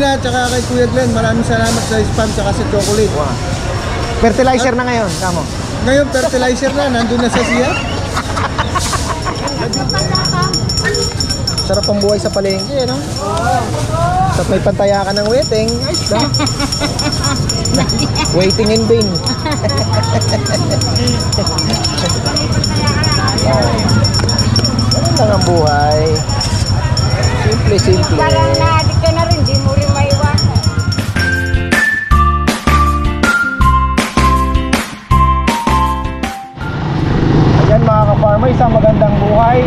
Kuya, tsaka kay Kuya Glenn, maraming salamat sa spam tsaka sa chocolate. Wow. Fertilizer na ngayon, kamo. Ngayon, fertilizer na, nandun na sa siya. Sarap ang buhay sa palengke, no? At may pantayakan ng waiting. Ayos na. Waiting in vain. Ganun lang ang buhay. Simple. Parang na-addict ka na rin, di mo rin maiwasan. Ayan mga ka-farmer, isang magandang buhay.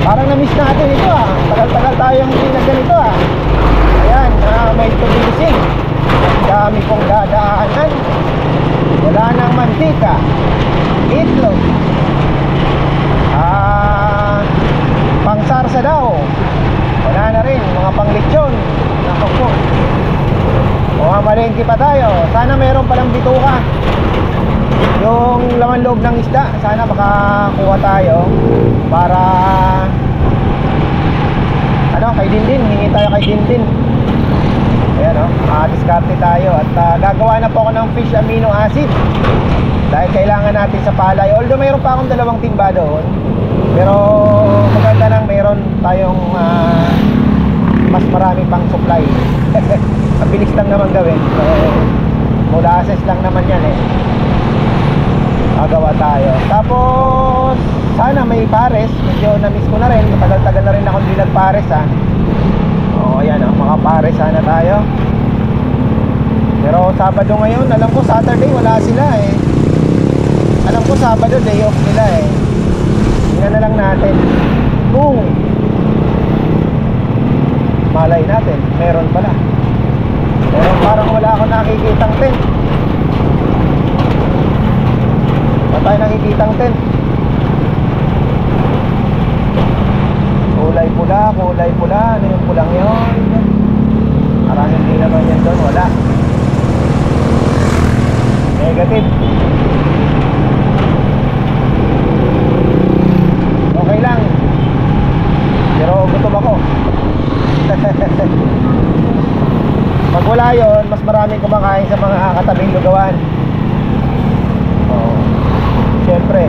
Parang na-miss natin ito ah. Tagal-tagal tayong hindi na ganito ah. Ayan, may tubilising. Ang dami pong dadaanan. Wala nang mantika, itlog, pangsarsa daw. Wala na rin, mga panglitsyon. Naku po, mamalengke pa tayo. Sana meron palang bituka. Yung laman loob ng isda, sana makakuha tayo para kay Dindin, hingi tayo kay Dindin. Ayan o, diskarte tayo. At gagawa na po ako ng fish amino acid dahil kailangan natin sa palay. Although mayroon pa akong 2 timba doon, pero maganda nang mayroon tayong mas marami pang supply. Mabilis lang naman gawin. So, molasses lang naman yan eh. Magawa tayo. Tapos sana may pares. Medyo na-miss ko na rin. Matagal-tagal na rin ako hindi nagpares ha. O ayan o, mga pares sana tayo. Pero Sabado ngayon, alam ko Saturday wala sila eh. Alam ko Sabado day off nila eh. Tingnan na lang natin kung malay natin, meron pala. Pero parang wala ako nakikitang tent. Wala tayo nakikitang tent. Kulay pula. Ano yung pulang yun? Parang hindi naman yan doon, wala. Negative. Okay lang. Pero gutom ako. Pag wala yun, mas maraming kumakain sa mga katabing lugawan. Siyempre.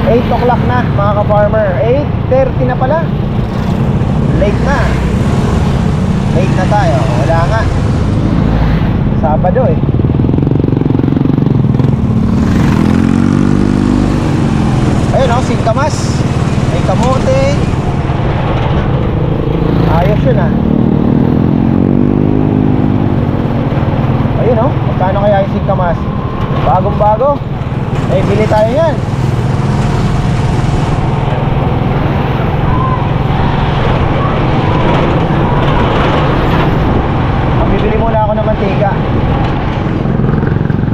8 o'clock na mga ka-farmer. 8:30 na pala. Late na tayo. Wala nga, Sabado eh. Ayun o, singkamas. May kamote. Ayos yun ah. Ayun o, magkano kaya yung singkamas? Bagong bago. Bili tayo yan. Bibili muna ako ng mantika.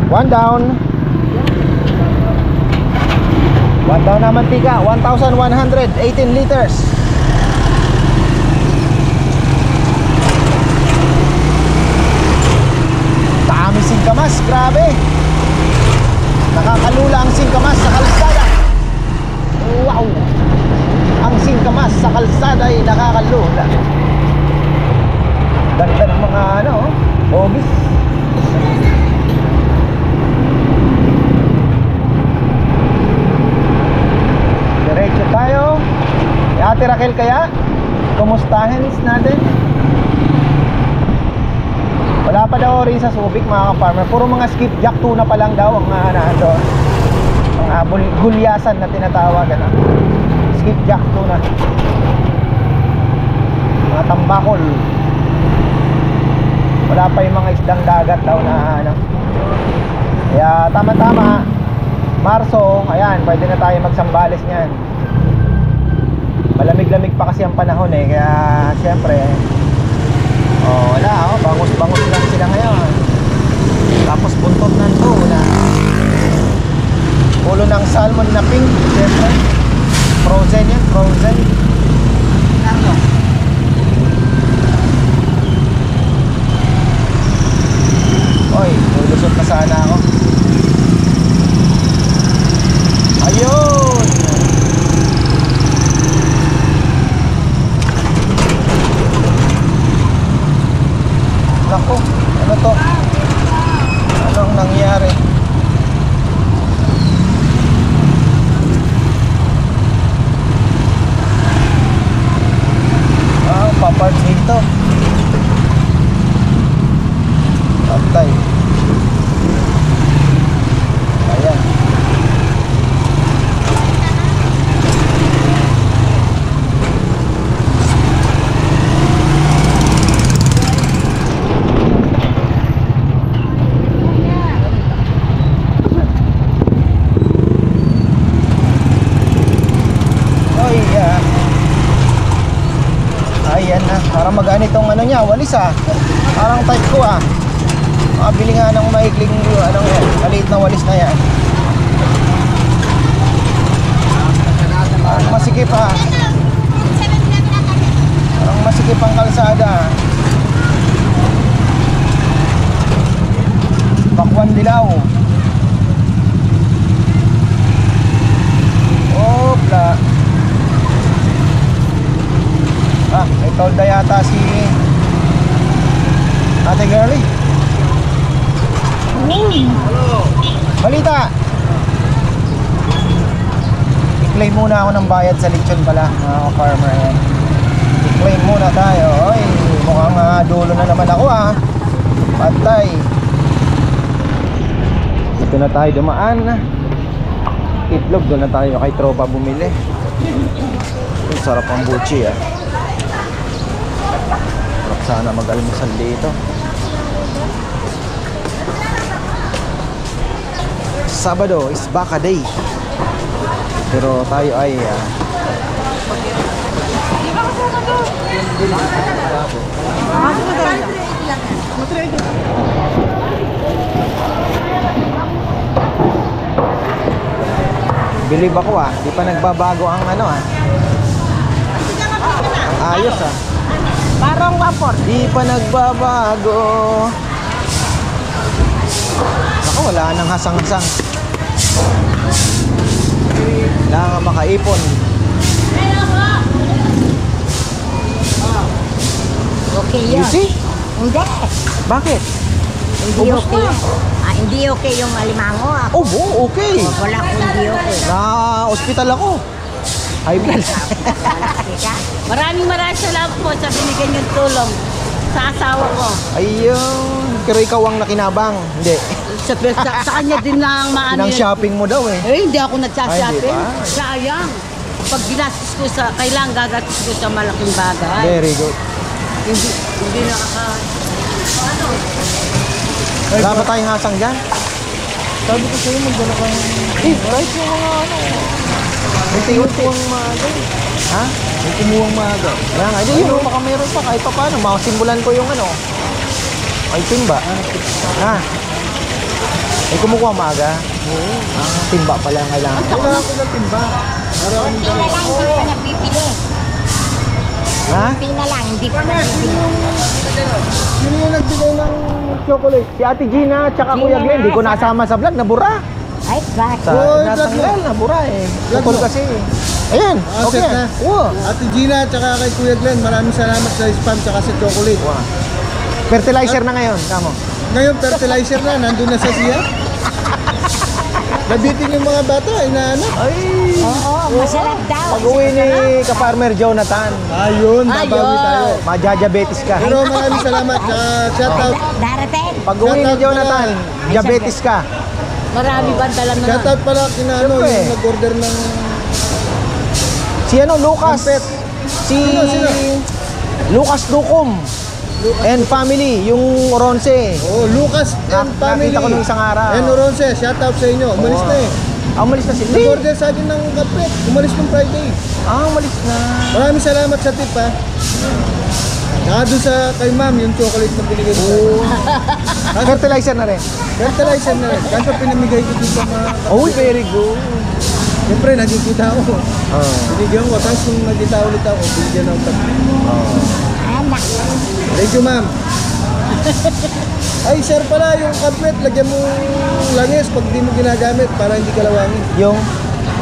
One down na mantika. 1,118 liters. Dami singkamas, grabe. Nakakalula ang singkamas sa kalsada. Wow. Ang singkamas sa kalsada ay nakakalula. Ganda ng mga hobbies. Diretso tayo. Ate Raquel kaya, kumustahin natin. Wala pa daw rin sa Subic mga ka-farmer. Puro mga skipjack tuna pa lang daw ang nandun. Ang gulyasan na tinatawag. Skipjack tuna. Mga tambakol. Wala pa yung mga isdang dagat daw na Kaya tama-tama, Marso, ayan, pwede na tayo magsambales niyan. Malamig-lamig pa kasi ang panahon eh. Kaya syempre wala bangus-bangus lang sila ngayon. Tapos buntot ng tuna. Ulo ng salmon na pink. Syempre frozen yan, frozen. Oy, lulusot na sana ako. Ayun. Ayan na, parang magaan itong ano niya, walis ah. Parang type ko ah. Makabili nga ng maikling ano yan, maliit na walis na yan. Parang masikip ah. Parang masikip ang kalsada. Bakwan Dilaw. Opla. Ah, may tolda yata si Ate Girlie. Balita. I-claim muna ako ng bayad sa lechon pala, mga ka-farmer yan. I-claim muna tayo. Oy, mukhang dulo na naman ako ah. Patay. Dito na tayo dumaan. Itlog, doon na tayo kay tropa bumili. Ang sarap ang buchi ah. Sarap sana mag-almusal dito. Sabado is baka day. Pero tayo ay bilib ako ah. Di pa nagbabago ang ano ah. Ayos ah. Parang vapor. Di pa nagbabago. Ako wala nang hasang-hasang. Wala nga makaipon. Okay You yun. see? Hindi. Bakit? Hindi Ubus okay. na. Hindi okay yung alimango. Oh, okay. Wala ko hindi okay. Na ospital ako. High blood. Maraming salamat po sa binigyan niyong tulong sa asawa ko. Ayun. Pero ikaw ang nakinabang. Hindi. Sa kanya din lang maano Nang shopping mo daw eh. Eh, hindi ako Ay, nagsashopping. di ba? Sayang. Pag ginastos ko sa, kailangan gagastos ko sa malaking bagay. Very good. Hindi nakaka... Wala ba tayong hasang dyan? Sabi ko sa'yo, magdala ka ng... Right yung mga ano. May kumukuhang maaga. Ha? May kumuhang maaga. Kaya nga, hindi yun. Baka mayroon pa kahit pa paano. Makasimulan ko yung ano. Ay, timba. Ha? May kumukuha maaga? Oo. Timba pala ang kailangan. Kailangan ko ng timba. Para ako Hindi na lang, hindi pa nabibili. Ha? Hindi na lang, hindi pa nabibili. Sino yung nagbigay ng chocolate? Si Ate Gina tsaka Kuya Glenn. Hindi ko nasama sa vlog. Nabura. Ay, bakit? Sa Oy, natanggal. vlog mo. Nabura eh. Vlog Tukol mo. kasi. Ayan. Okay. set na. Oo. Ate Gina, tsaka kay Kuya Glenn, maraming salamat sa spam tsaka sa chocolate. Wow. Fertilizer na ngayon. Kamo. Ngayon, fertilizer na, nandun na sa siya. Nabitin yung mga bata, inaanak. Ay. Oo, masarap daw. Pag-uwi ni ka-farmer Jonathan. Ayun, babawi tayo. Madiabetes ka. Pero maraming salamat. Shout out. Darating. Pag-uwi ni Shoutout Jonathan, diabetes ka. Marami ba dala na Shout out pala kina ano, Siyempre. yung nag-order ng... Si ano, Lucas. Kampet. Si Sino? Lucas Ducom. And family, yung Oronce. Oh, Lucas and family. Nakita ko nung isang araw. And Oronce, shout out sa inyo. Umalis na eh. Umalis na sila. Nag-order sa akin ng kape. Umalis ng Friday. Umalis na. Maraming salamat sa tip ha. Saka doon sa kay ma'am, yung chocolate na binigay ko. Oh. Fertilizer na rin. Fertilizer na rin. Kaso pinamigay ko dito sa mga... Oh, very good. Siyempre, nagkikita ako. Oh. Binigyan ko. Tapos kung nagkita ulit ako, binigyan ako kape. Anak. Thank you, ma'am. Ay, sir pala, yung kaplet, lagyan mo langis pag di mo ginagamit para hindi ka lawangin. Yung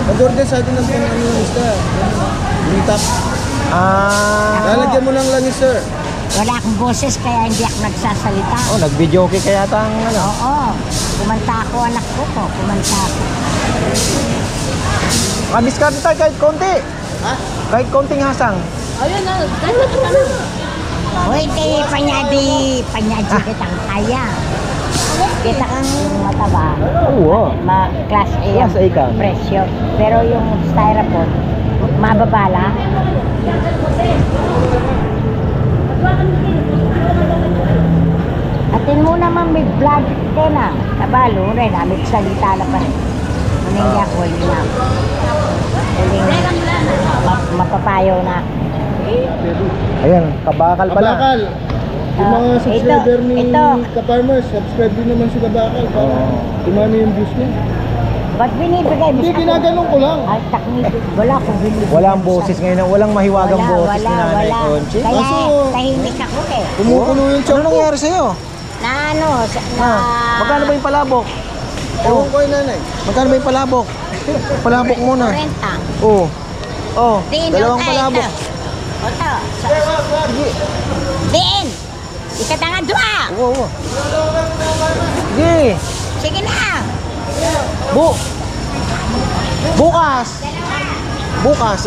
Mag-order sa atin ng pang ano yung isda. Yung tap. Lalagyan mo ng langis, sir. Wala akong boses kaya hindi ako nagsasalita. Oh, nag-video okay kaya tang ano. Oo. Kumanta ako anak ko po. Kumanta ako. Kadiskarte tayo kahit konti. Ha? Kahit konting hasang. Ayun na, dapat ka na. Hoy, kay panyadi kitang kaya. Kita kang mataba. Oo. Class A Class A ka. presyo. Pero yung styrofoam, mababala. Atin mo naman may vlog ka na. Kabalo rin, amit salita na pa rin. Maningya ko, yun na. Huling mapapayaw na. Ayan. Bakal pala. Bakal. Yung mga Ah, subscriber ito, ni ito. Ka-Farmers, subscribe din naman sila Bakal para tumami yung views niya. Ba't binibigay mo Hindi, sa akin? ginaganong ko lang. Ay, taknibig. Wala akong binibigay. Walang boses ngayon, walang mahiwagang boses ni Nanay Conchi. Kaya Kaso- tahimik ako eh. Kumukulo yung Ano tiyan ko. nangyari sa'yo? Na ano, na... Magkano ba yung palabok? Ewan ko yung nanay. Magkano ba yung palabok? Palabok muna. 40. Oo. Oh, Diin, dalawang ay, palabok. ito. Ito. Diin. Ikatanga dua. Oo. Sige. Sige na. Bukas,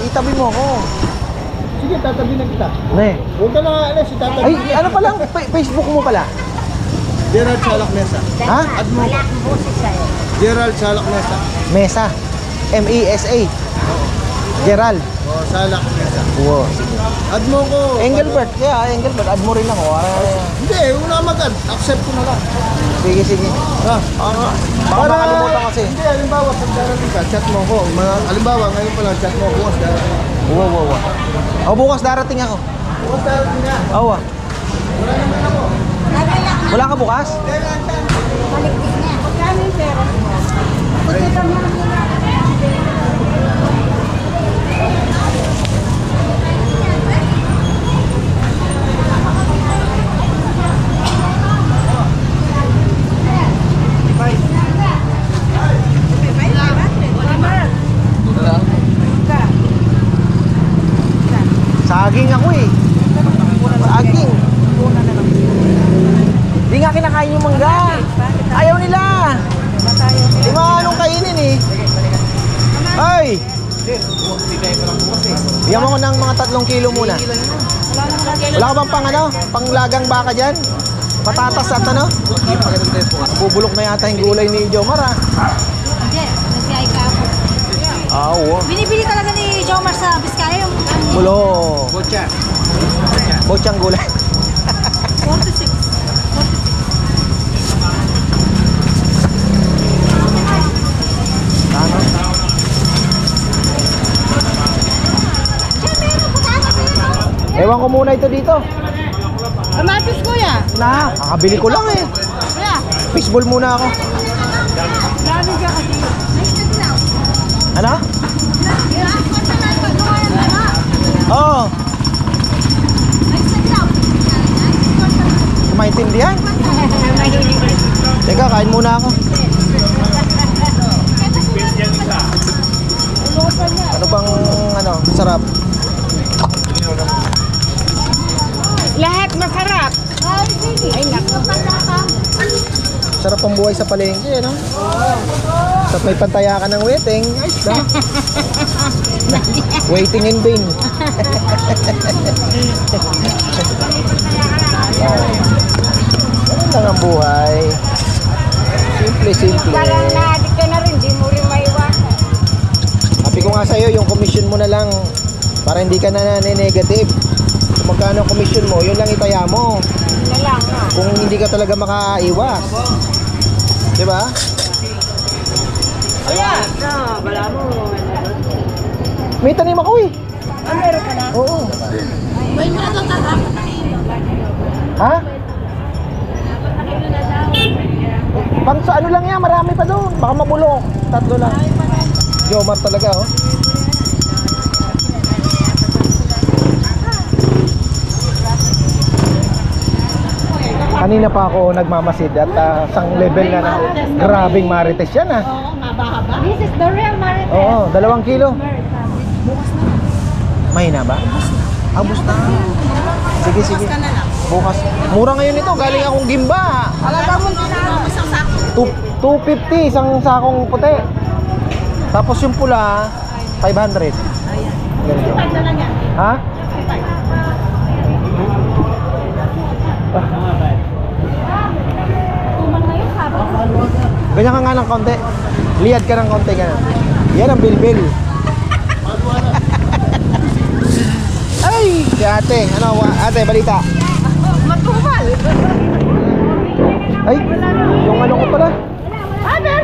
itabi mo ako. Sige, tatabi na kita. Ne. Huwag ka na nga alas, itatabi. Ay, ano pa lang, Facebook mo pala? Gerald Salak Mesa. Ha? Wala akong boses sa'yo. Gerald Salak Mesa. Mesa. M-E-S-A. Gerald. O, Salak Mesa. Wow. Add mo ko. Engelbert, Engelbert, add mo rin ako. Hindi, huwag na mag-add. Accept ko na lang. Sige. Ha? Baka makalimutan kasi. Hindi, halimbawa, pag darating ka, chat mo ko. Halimbawa, ngayon pa lang, chat mo ko. Bukas darating. Wow. Oh, bukas darating ako. Bukas darating na. Oo. Wala ka bukas? Maligpit niya. Magkano yung pera mo? Pagkita mo. Saging ako eh. Saging. Di nga kinakain yung mangga. Ayaw nila. Di mga anong kainin eh. Ay! Bigyan mo ko ng mga 3 kilo muna. Wala ka bang panglagang baka dyan? Patatas at ano? Bubulok na yata yung gulay ni Jomar ah. Hindi, nag-CI ka ako. Oo. Binibili talaga ni Jomar sa Biskaya yung Bulo. Bochang gulay. 46. Ano? Ewan ko muna ito dito. Kamatis kuya. Na, kakabili ko lang eh. Kuya. Fishball muna ako. Dami ka kasi. Ano? Oo. Maintindihan? Teka, kain muna ako. Ano bang sarap? Lahat masarap. Ay, naku. Sarap ang buhay sa palengke, no? Tapos may pantayakan ng waiting. Ayos na. Waiting in vain. Ganun lang ang buhay. Simple. Parang na-addict ka na rin, di mo rin maiwasan. Sabi ko nga sa'yo, yung commission mo na lang para hindi ka na negative. Kung magkano ang commission mo, yun lang itaya mo. Na lang, ha? Kung hindi ka talaga makaiwas. Diba? Ayan. Wala mo. May tanim ako eh. Meron ka na? Oo. May mga ito tatapos. Ha? Pang sa ano lang yan, marami pa doon. Baka mabulok. 3 lang. Jomar talaga oh. Kanina pa ako nagmamasid at isang level na grabing marites yan ah. Oo, mababa. This is the real Marites. Oo, 2 kilo. Mahina ba? Abos na. Sige. Ka na lang. Bukas. Mura ngayon ito, galing akong Gimba. Alaga mo isang sako. 250 isang sakong puti. Tapos yung pula 500. Ganito. 5 na lang yan. Ha? Tuman ngayon, habang. Ganyan ka nga ng konti. Liad ka ng konti ganyan. Yan ang bilbil. Ay, si ate. Ate, balita. Matumal. Ay, yung ano ko pala. Aner!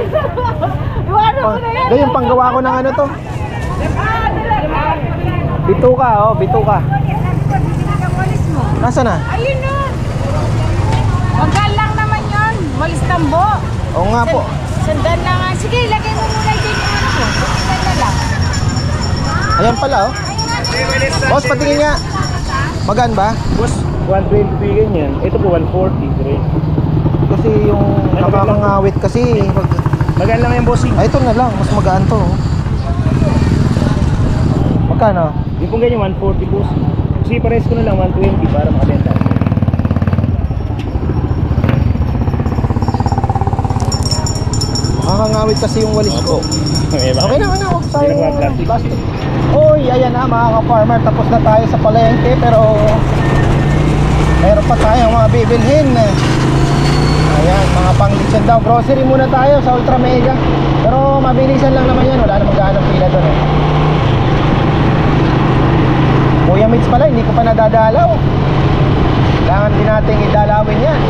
Iwanan mo na yan. Yung panggawa ko ng ano to. Bituka, bituka. mo. Nasaan na? Ayun na. Magkal lang naman yun. Walis tambo. Oo nga po. Sandan na nga. Sige, lagay mo muna dyan yung ano ko. Sandan na lang. Ayan pala oh. Boss, patingin nga. Magaan ba? Boss, 120 bigyan yan. Ito po 140, Dre. Kasi yung nakakangawit kasi. Magaan lang yung bossing. Ay, ito na lang. Mas magaan to. Oh. Magkano? Yung pong ganyan 140 boss. Kasi pares ko na lang 120 para makabenta. Nakakangawit kasi yung walis ko. Okay ba? Okay na, huwag tayo Hindi naman plastic. plastic. Uy, ayan na mga ka-farmer. Tapos na tayo sa palengke pero meron pa tayong mga bibilhin. Ayan, mga pang-lechon daw. Grocery muna tayo sa Ultra Mega. Pero mabilisan lang naman yan. Wala namang gaano pila doon eh. Kuya Mitch pala, hindi ko pa nadadalaw. Kailangan din nating idalawin yan.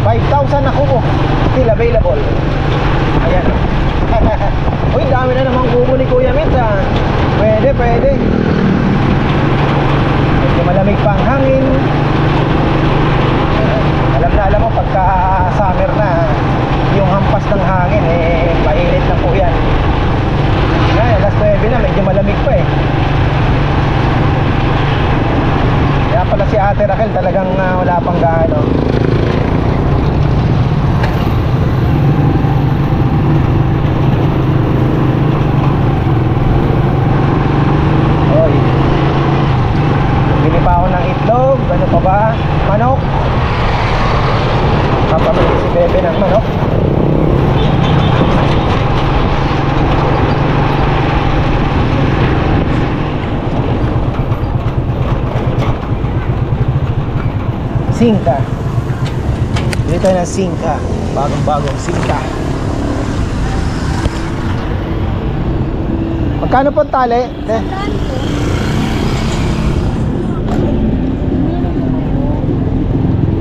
5,000 na kuko. Still available. Ayan. Uy, dami na namang kuko ni Kuya Mitch ah. Pwede, pwede. Medyo malamig pang hangin. Alam mo pagka summer na yung hampas ng hangin mainit na po yan. Ngayon, alas 9 na, medyo malamig pa eh. Kaya pala si Ate Raquel talagang wala pang gaano. Oy. Bili pa ako ng itlog, ano pa ba? Manok. Papamili si Bebe ng manok. Singka. Bili tayo ng singka. Bagong singka. Magkano po ang tali?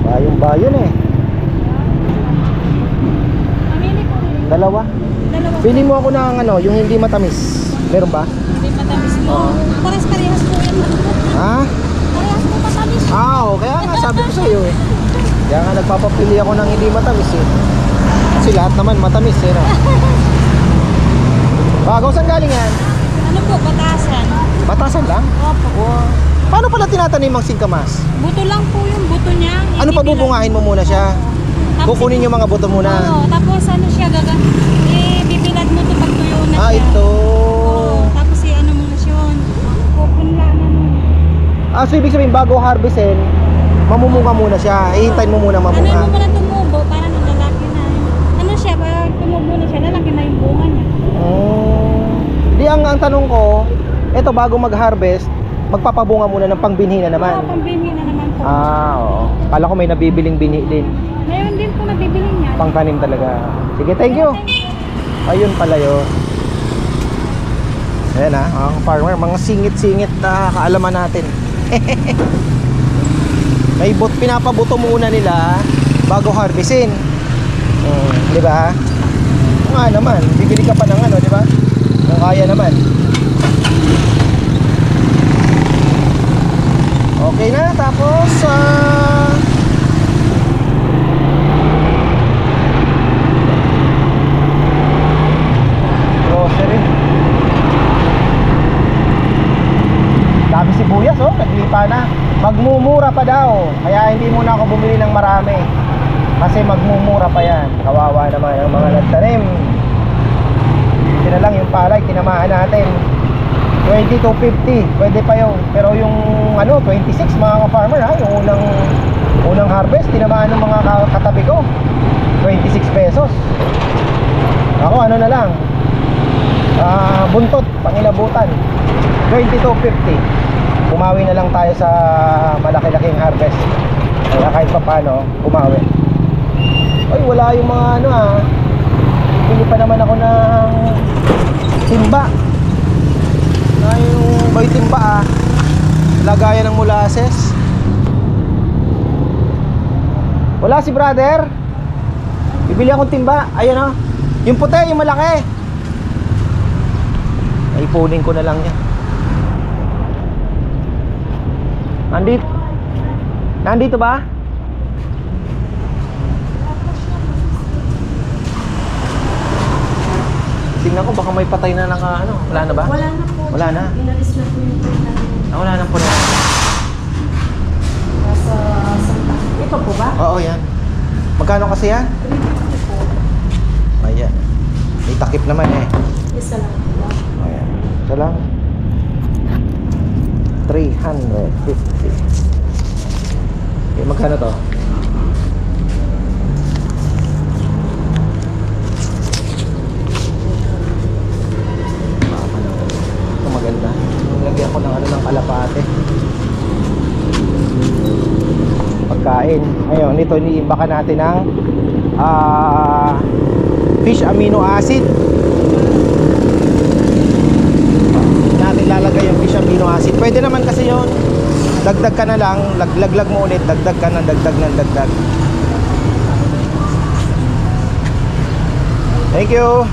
Bayong-bayon eh. Dalawa? Pili mo ako ng ano, yung hindi matamis. Meron ba? Hindi matamis mo. Parehas po yan. Ha? Parehas po matamis. Kaya nga sabi ko sa'yo eh. Kaya nga nagpapapili ako ng hindi matamis eh. Kasi lahat naman matamis eh. No? Bago, saan galing yan? Ano po, batasan? Batasan lang? Opo. Wow. Paano pala tinatanim ang singkamas? Buto lang po yung buto niya. Ano pa bubungahin mo muna siya? Tapos Kukunin yung mga buto muna. Oo, tapos ano siya bibilad mo to pag tuyo na siya. Ito. Oo, tapos ano mo na siya yun. Pupunla na mo. So ibig sabihin bago harvestin, mamumunga muna siya. Ihintayin mo muna Ano mamunga. mo muna tumubo para nung lalaki na. Ano siya, pag tumubo na siya, lalaki na yung bunga niya. Di ang tanong ko, eto bago mag-harvest, magpapabunga muna ng pangbinhi na naman. Oo, pambinhi na naman po. Oo. Kala ko may nabibiling binhi din. Mayroon din po nabibili niya. Pangtanim talaga. Sige, thank you. Ayun pala yun. Ayan mga farmer, mga singit-singit na kaalaman natin. Pinapabuto muna nila bago harvestin. Di ba? Nga naman, bibili ka pa ng ano, di ba? Kung kaya naman. Okay na, tapos grocery. Dami sibuyas naglipa na. Magmumura pa daw. Kaya hindi muna ako bumili ng marami. Kasi magmumura pa yan. Kawawa naman ang mga nagtanim. Ito na lang yung palay, tinamaan natin 22.50, pwede pa yun. Pero yung 26 mga ka-farmer yung unang harvest, tinamaan ng mga katabi ko 26 pesos. Ako ano na lang, buntot, pangilabutan 22.50. Pumawi na lang tayo sa malaki-laking harvest. Kaya kahit pa paano, pumawi. Ay, wala yung mga bili pa naman ako ng timba. Yung bay timba lagayan ng molasses. Wala si brother. Bibili akong timba. Ayan yung puti, yung malaki. Ay, ipunin ko na lang yan. Nandito ba? Tingnan ko baka may patay na naka ano. Wala na ba? Wala na po. Wala na. Inalis na po yung po natin. Wala na po na. Nasa Santa. Ito po ba? Oo, yan. Magkano kasi yan? 350 po. Ayan. May takip naman eh. Isa lang po. Ayan. Ito lang. 350. Okay, magkano to? Ito maganda. Lagyan ko ng ano ng kalapate. Pagkain. Ngayon, ito iniimbaka natin ng fish amino acid. Natin lalagay yung fish amino acid. Pwede naman kasi yun. Dagdag ka na lang, laglag mo ulit, dagdag ka na, dagdag. Thank you.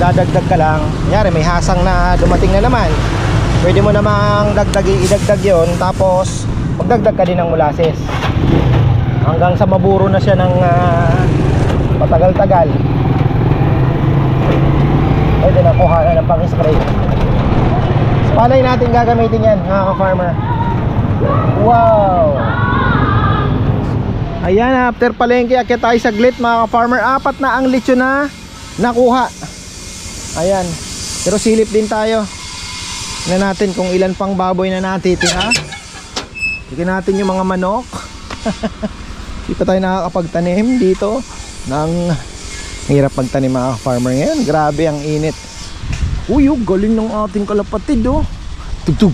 Dadagdag ka lang. Kunyari may hasang na dumating na naman. Pwede mo namang idagdag yon. Tapos magdagdag ka din ng molasses hanggang sa maburo na siya ng matagal-tagal. Pwede na kuha na ng pang-spray. Palay natin gagamitin yan, mga ka-farmer. Wow! Ayan, after palengke, akyat tayo saglit, mga ka-farmer. 4 na ang lechon na nakuha. Ayan. Pero silip din tayo. Tingnan natin kung ilan pang baboy na natitira. Tingnan natin yung mga manok. Hindi pa tayo nakakapagtanim dito ng hirap magtanim, mga farmer ngayon. Grabe ang init. Uy, galing ng ating kalapatid, oh. Tugtog.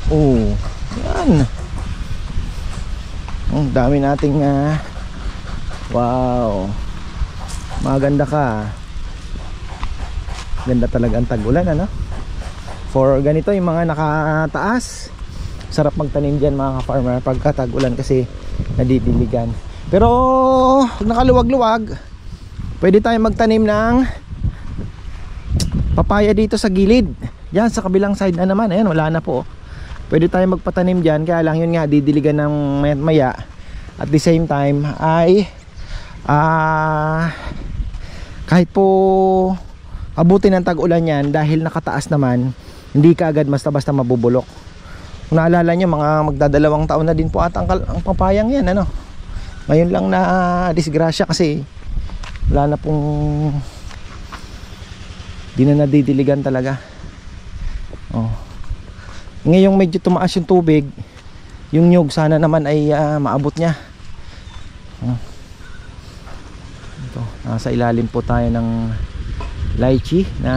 Oh, yan. Ang dami nating wow. Maganda ka. Ganda talaga ang tag-ulan, ano? For ganito yung mga nakataas, sarap magtanim dyan, mga farmer, pagka tag-ulan kasi nadidiligan. Pero pag nakaluwag-luwag, pwede tayong magtanim ng papaya dito sa gilid. Yan sa kabilang side na naman. Ayan, wala na po. Pwede tayong magpatanim dyan. Kaya lang yun nga, didiligan ng maya. At the same time ay kahit po abutin ng tag-ulan yan, dahil nakataas naman, hindi ka agad basta-basta mabubulok. Kung naalala nyo, mga magdadalawang taon na din po ata ang papayang yan, ano? Ngayon lang na disgrasya kasi wala na pong, di na nadidiligan talaga. Oh. Ngayong medyo tumaas yung tubig, yung nyug sana naman ay maabot niya. Ito, nasa ilalim po tayo ng lychee na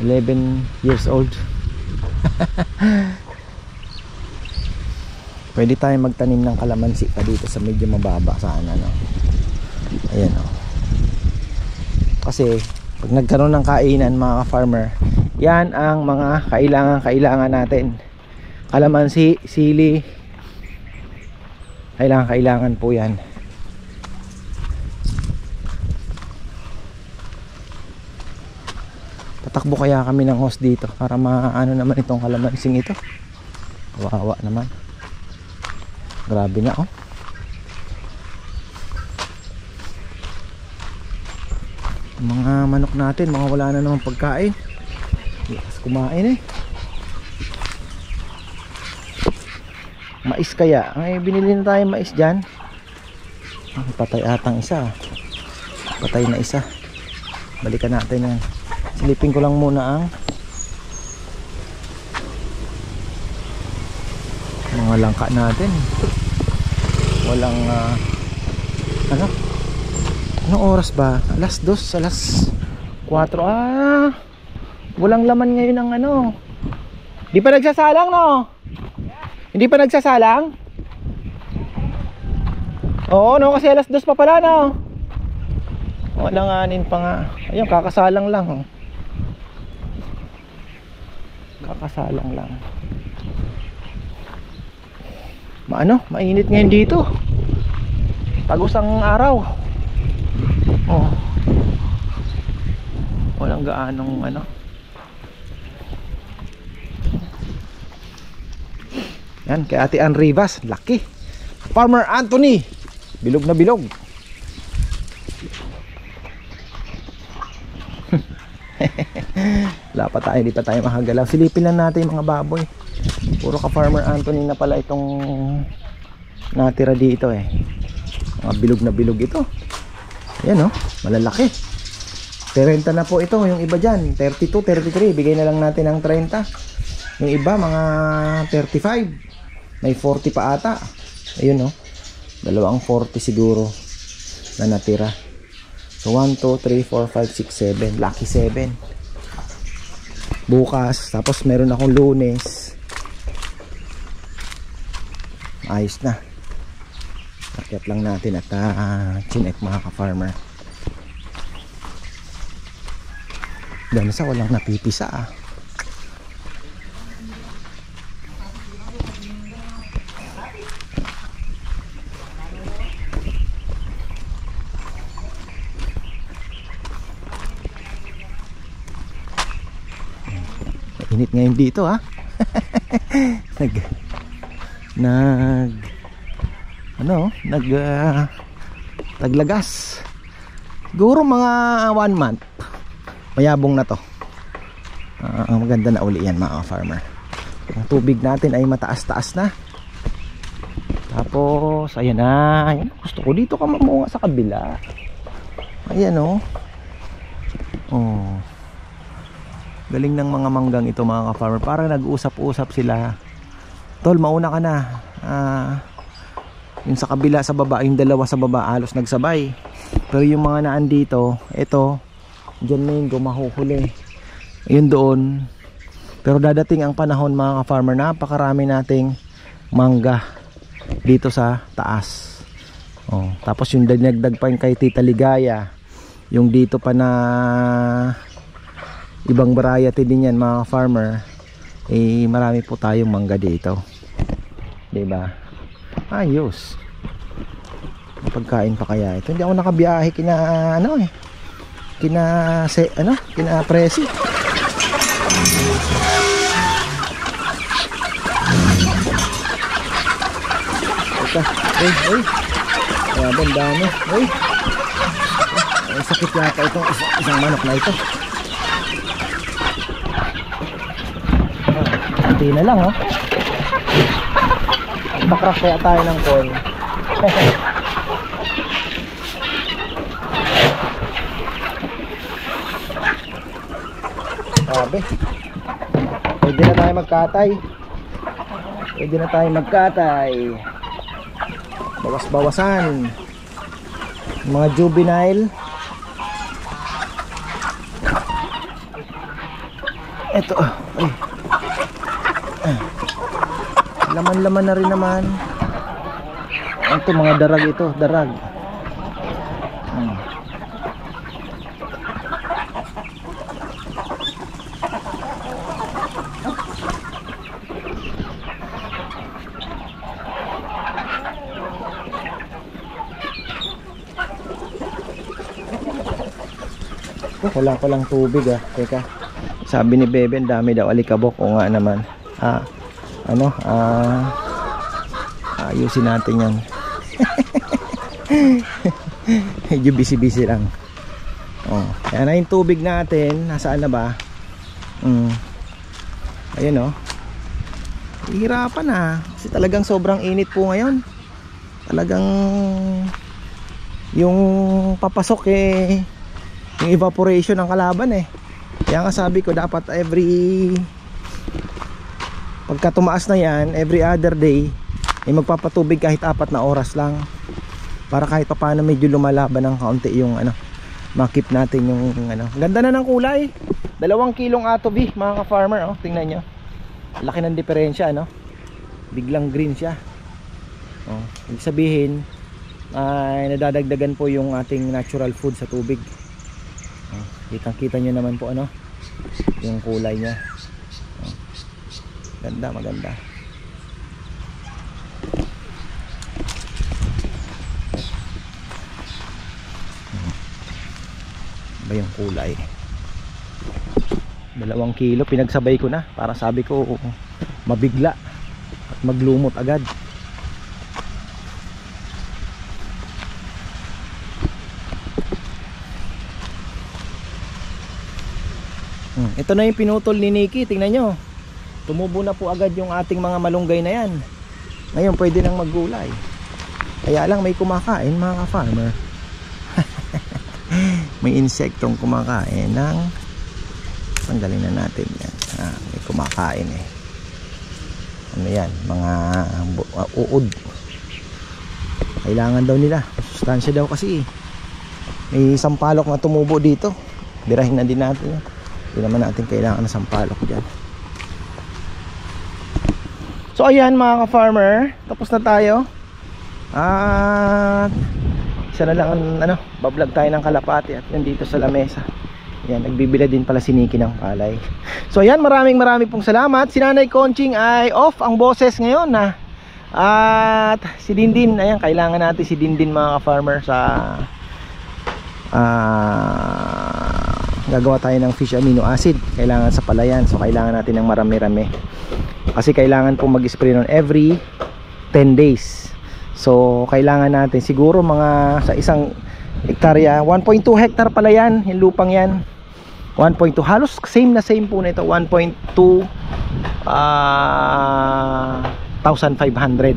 11 years old. Pwede tayo magtanim ng kalamansi pa dito sa medyo mababa sana, no? Ayan, oh. Kasi pag nagkaroon ng kainan, mga farmer, yan ang mga kailangan natin. Kalamansi, sili, kailangan po yan. Tatakbo kaya kami ng hose dito para maano naman itong kalamansing ito. Wawa naman. Grabe na, oh. Mga manok natin, mga wala na naman pagkain. Lakas kumain eh. Mais kaya. Ay, binili na tayo mais dyan. Patay atang isa. Patay na isa. Balikan natin yan. Silipin ko lang muna ang mga langka natin. Walang ano? Anong oras ba? Alas 2, alas 4. Walang laman ngayon ang ano. Di pa nagsasalang, no? Hindi pa nagsasalang? Oo, no, kasi alas 2 pa pala, no? Walang anin pa nga. Ayun, kakasalang lang, oh. Kakasalang lang. Mainit ngayon dito. Tagos ang araw. Oh. Walang naman gaanong ano. Yan, kay Ate Ann Rivas, laki. Farmer Anthony, bilog na bilog. Wala pa tayo, hindi pa tayo makagalaw. Silipin lang natin yung mga baboy. Puro ka Farmer Anthony na pala itong natira dito eh. Mga bilog na bilog ito. Ayan oh, malalaki. 30 na po ito, yung iba dyan 32, 33, bigay na lang natin ng 30. Yung iba mga 35. May 40 pa ata. Ayun oh, dalawang 40 siguro na natira. So 1, 2, 3, 4, 5, 6, 7. Lucky 7. Bukas, tapos meron akong Lunes. Ayos na. Akyat lang natin at chinek mga ka-farmer. Dahil sa walang napipisa ah. Init ngayon dito ha. Taglagas. Siguro mga 1 month. Mayabong na to. Maganda na uli yan mga farmer. Ang tubig natin ay mataas-taas na. Tapos ayan na. Ayan, gusto ko dito ka mamunga sa kabila. Ayan oh. Oh. Galing ng mga manggang ito mga ka-farmer. Parang nag-usap-usap sila. Tol, mauna ka na. Yung sa kabila sa baba, yung dalawa sa baba halos nagsabay. Pero yung mga naan dito, ito, dyan na yung mahuhuli. Yun doon. Pero dadating ang panahon mga ka-farmer, napakarami nating mangga dito sa taas. Oh, tapos yung dinagdag pa yung kay Tita Ligaya. Yung dito pa na ibang variety din yan mga farmer, eh marami po tayong mangga dito, diba? Ayos. Pagkain pa kaya ito. Hindi ako nakabiyahe kina ano eh, kina Presi. Ito, ay grabe ang dami. Ay sakit yata itong isang manok na ito. Hindi na lang oh. Bakrak kaya tayo ng corn. Sabi, pwede na tayo magkatay. Pwede na tayo magkatay. Bawas-bawasan mga juvenile. Ito ay. Laman-laman na rin naman. Ito mga darag ito, darag. Wala pa lang tubig ah. Teka. Sabi ni Bebe, dami daw alikabok. O nga naman. Ayusin natin yan. Medyo busy-busy lang. Oh, ayan na yung tubig natin. Nasaan na ba? Ayun oh. Hihirapan na. Kasi talagang sobrang init po ngayon. Talagang yung papasok eh, yung evaporation ng kalaban eh. Kaya nga sabi ko dapat pagka tumaas na yan, every other day magpapatubig kahit 4 na oras lang, para kahit paano medyo lumalaban ng kaunti yung makip natin yung Ganda na ng kulay. 2 kilong atobi mga ka-farmer oh. Tingnan nyo, laki ng diferensya biglang green siya oh. Ibig sabihin ay nadadagdagan po yung ating natural food sa tubig oh. Kitang-kita nyo naman po yung kulay nya oh. Ganda, maganda. Ba yung kulay? 2 kilo pinagsabay ko na para sabi ko mabigla at maglumot agad. Ito na yung pinutol ni Nikki, tingnan nyo, tumubo na po agad yung ating mga malunggay na yan. Ngayon pwede nang maggulay, kaya lang may kumakain mga ka-farmer. May insektong kumakain ng, tanggalin na natin yan. May kumakain eh. Ano yan, mga uod. Kailangan daw nila, sustansya daw kasi eh. May sampalok na tumubo dito, birahin na din natin yan. Hindi naman natin kailangan ng sampalok dyan. So ayan mga ka-farmer, tapos na tayo. At isa na lang ano, bablog tayo ng kalapati at nandito sa lamesa. Yan, nagbibila din pala si Nikki ng palay. So ayan, maraming pong salamat. Si Nanay Conching ay off ang boses ngayon na. At si Dindin, ayan, kailangan natin si Dindin mga ka-farmer sa gagawa tayo ng fish amino acid. Kailangan sa palayan, so kailangan natin ng marami-rami. Kasi kailangan pong mag-spray nun every 10 days. So kailangan natin siguro mga sa isang hektarya, 1.2 hectare pala yan, yung lupang yan. 1.2, halos same na same po nito, 1.2 1,500.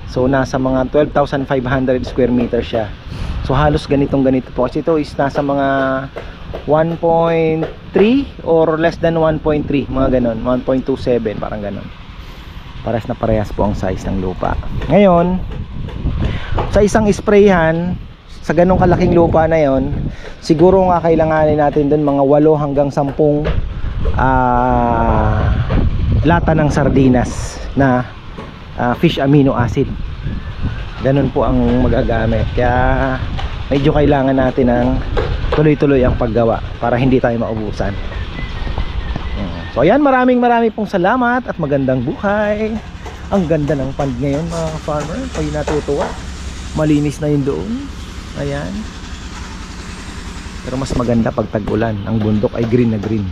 So nasa mga 12,500 square meter siya. So halos ganito po. Kasi ito is nasa mga 1.3 or less than 1.3, mga ganon, 1.27, parang ganon. Parehas na parehas po ang size ng lupa. Ngayon, sa isang sprayhan, sa ganong kalaking lupa na yon, siguro nga kailanganin natin dun mga 8 hanggang 10 lata ng sardinas na fish amino acid. Ganun po ang magagamit. Kaya medyo kailangan natin ng tuloy-tuloy ang paggawa para hindi tayo maubusan. So ayan, maraming pong salamat at magandang buhay. Ang ganda ng pond ngayon mga farmer, kayo natutuwa. Malinis na yun doon. Ayan. Pero mas maganda pag tag-ulan. Ang bundok ay green na green.